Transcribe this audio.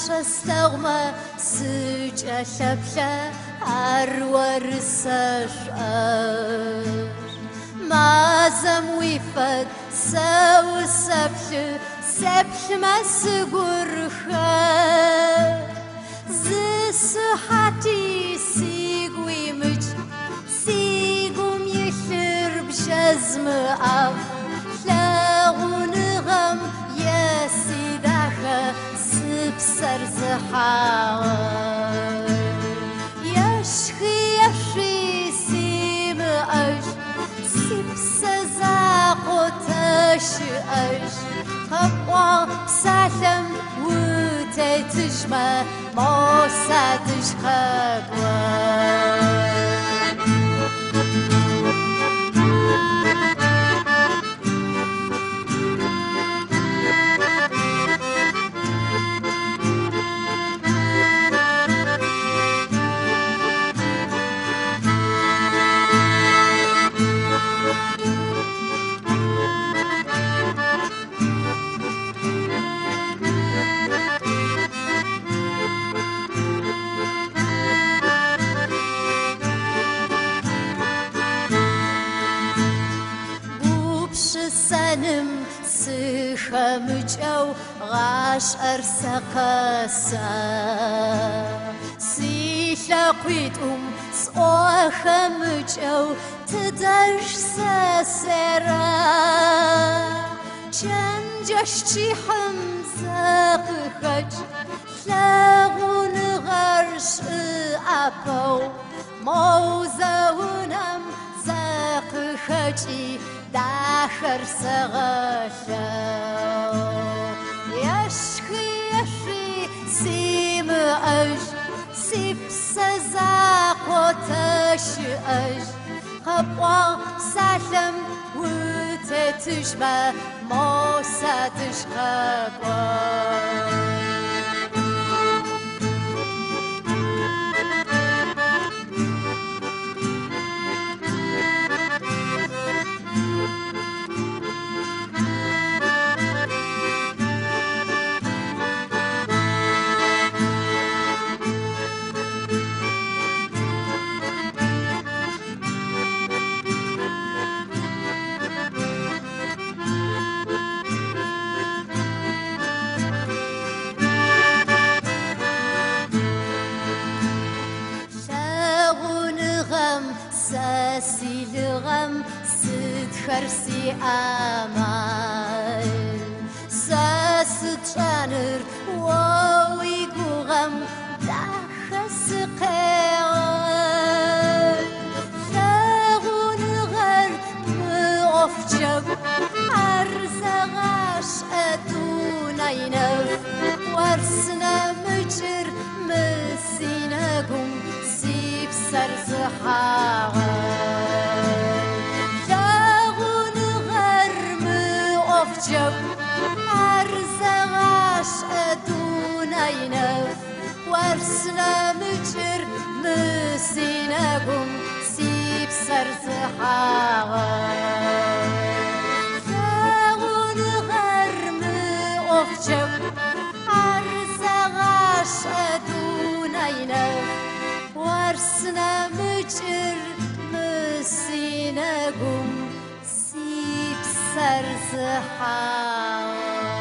шестэгъумэ сыкӏэлъэплъэ арыуэрысэшӏэр мазэм уи фэд сэ усэплъы сеплъмэ сыгурхэ зы сыхьэти сигу имыкӏ сигум илъыр бжезмыӏэф лъагъуныгъэм еси дахэ сыпсэр зыхьагъэр ешхи еши симыӏэжь си псэ закъутэщыӏэжь къэпӏуагъ псалъэм утетыжьмэ мо садыжь къэкӏуэр سنم سخمجو غاش أرسقسا سيلقيت سخمجو تدرش سسرا جنجشتي حمزة خج لغون غرش أبو موزونم زق خجي داخر سغشا يشخي يشي سيم أج سيبس زاقوتش أج قبوا سالم وتتشبه موسى تشقبوا سيلغم ستخرسي أمال سستشانر وويقوغم دخس قيال لغون غر مغفجب أرزغاش أدونينف ورسنا مجر مسيناقم سيب سرزحاغ جب أرزغاش أدونينف ورسنا مجر مسيناقم سيب سرزحاغر لغون غرم أفجب أرزغاش أدونينف ورسنا مجر مسيناقم سرزحاغر